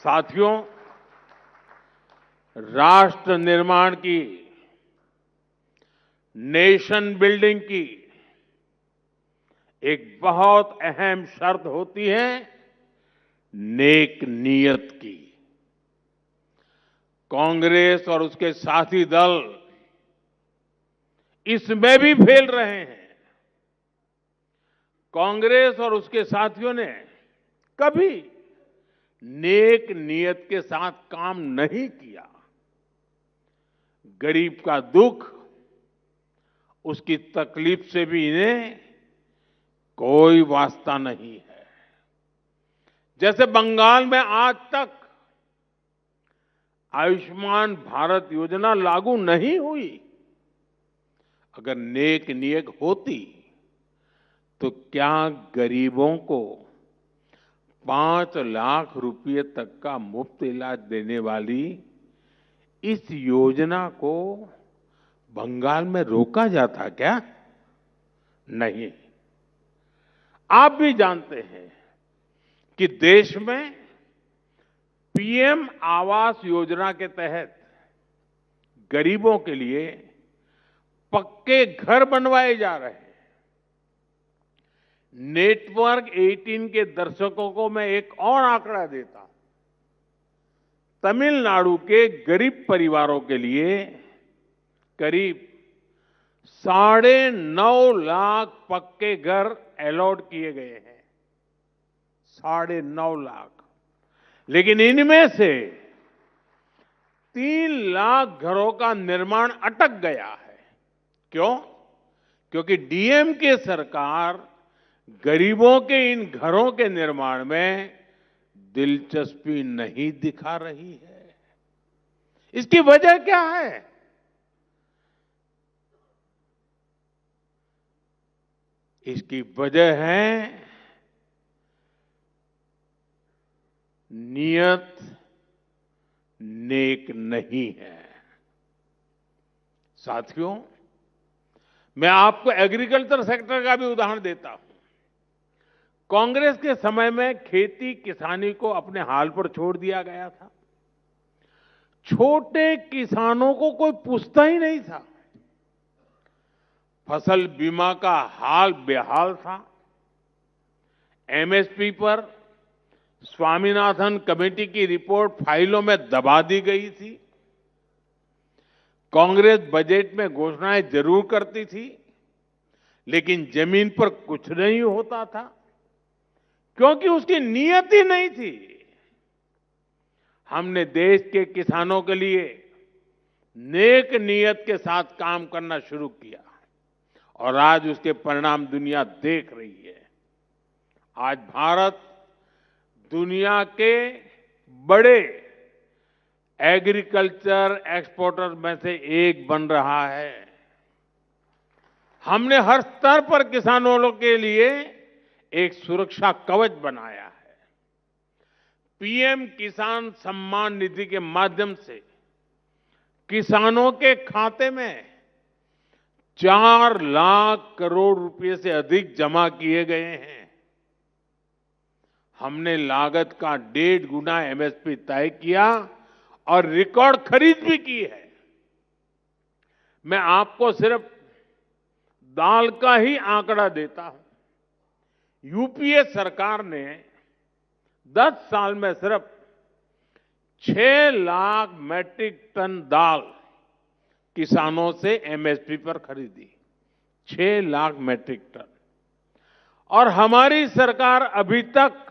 साथियों, राष्ट्र निर्माण की, नेशन बिल्डिंग की एक बहुत अहम शर्त होती है नेक नीयत की। कांग्रेस और उसके साथी दल इसमें भी फेल रहे हैं। कांग्रेस और उसके साथियों ने कभी नेक नीयत के साथ काम नहीं किया। गरीब का दुख, उसकी तकलीफ से भी इन्हें कोई वास्ता नहीं है। जैसे बंगाल में आज तक आयुष्मान भारत योजना लागू नहीं हुई। अगर नेक नीयत होती तो क्या गरीबों को 5 लाख रुपए तक का मुफ्त इलाज देने वाली इस योजना को बंगाल में रोका जाता क्या? नहीं। आप भी जानते हैं कि देश में पीएम आवास योजना के तहत गरीबों के लिए पक्के घर बनवाए जा रहे हैं। नेटवर्क 18 के दर्शकों को मैं एक और आंकड़ा देता हूं। तमिलनाडु के गरीब परिवारों के लिए करीब 9.5 लाख पक्के घर अलॉट किए गए हैं। 9.5 लाख। लेकिन इनमें से 3 लाख घरों का निर्माण अटक गया है। क्यों? क्योंकि डीएमके सरकार गरीबों के इन घरों के निर्माण में दिलचस्पी नहीं दिखा रही है। इसकी वजह क्या है? इसकी वजह है नियत नेक नहीं है। साथियों, मैं आपको एग्रीकल्चर सेक्टर का भी उदाहरण देता हूं। कांग्रेस के समय में खेती किसानी को अपने हाल पर छोड़ दिया गया था। छोटे किसानों को कोई पूछता ही नहीं था। फसल बीमा का हाल बेहाल था। एमएसपी पर स्वामीनाथन कमेटी की रिपोर्ट फाइलों में दबा दी गई थी। कांग्रेस बजट में घोषणाएं जरूर करती थी, लेकिन जमीन पर कुछ नहीं होता था, क्योंकि उसकी नीयत ही नहीं थी। हमने देश के किसानों के लिए नेक नीयत के साथ काम करना शुरू किया और आज उसके परिणाम दुनिया देख रही है। आज भारत दुनिया के बड़े एग्रीकल्चर एक्सपोर्टर में से एक बन रहा है। हमने हर स्तर पर किसानों के लिए एक सुरक्षा कवच बनाया है। पीएम किसान सम्मान निधि के माध्यम से किसानों के खाते में 4 लाख करोड़ रुपए से अधिक जमा किए गए हैं। हमने लागत का 1.5 गुना एमएसपी तय किया और रिकॉर्ड खरीद भी की है। मैं आपको सिर्फ दाल का ही आंकड़ा देता हूं। यूपीए सरकार ने 10 साल में सिर्फ 6 लाख मैट्रिक टन दाल किसानों से एमएसपी पर खरीदी। 6 लाख मैट्रिक टन। और हमारी सरकार अभी तक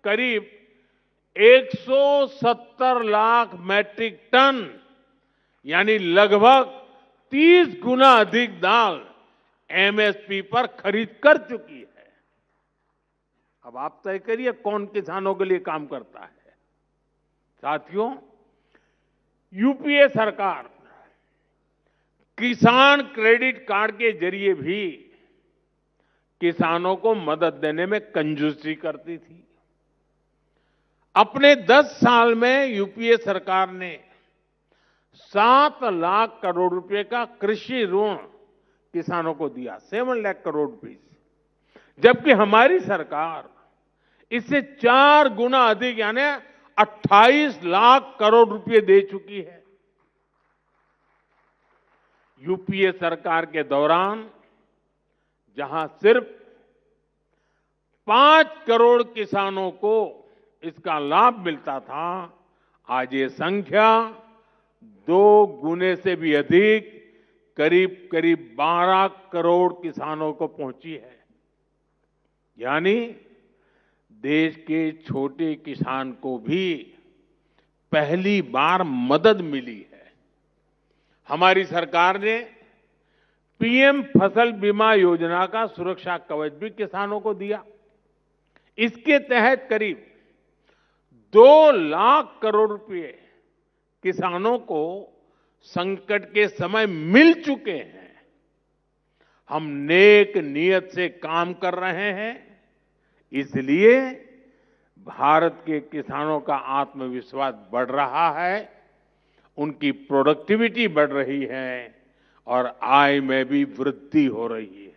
करीब 170 लाख मैट्रिक टन यानी लगभग 30 गुना अधिक दाल एमएसपी पर खरीद कर चुकी है। अब आप तय करिए कौन किसानों के लिए काम करता है। साथियों, यूपीए सरकार किसान क्रेडिट कार्ड के जरिए भी किसानों को मदद देने में कंजूसी करती थी। अपने 10 साल में यूपीए सरकार ने 7 लाख करोड़ रुपए का कृषि ऋण किसानों को दिया। 7 लाख करोड़ रुपए। जबकि हमारी सरकार इससे 4 गुना अधिक यानी 28 लाख करोड़ रुपए दे चुकी है। यूपीए सरकार के दौरान जहां सिर्फ 5 करोड़ किसानों को इसका लाभ मिलता था, आज ये संख्या 2 गुने से भी अधिक, करीब करीब 12 करोड़ किसानों को पहुंची है। यानी देश के छोटे किसान को भी पहली बार मदद मिली है। हमारी सरकार ने पीएम फसल बीमा योजना का सुरक्षा कवच भी किसानों को दिया। इसके तहत करीब 2 लाख करोड़ रुपए किसानों को संकट के समय मिल चुके हैं। हम नेक नियत से काम कर रहे हैं, इसलिए भारत के किसानों का आत्मविश्वास बढ़ रहा है, उनकी प्रोडक्टिविटी बढ़ रही है और आय में भी वृद्धि हो रही है।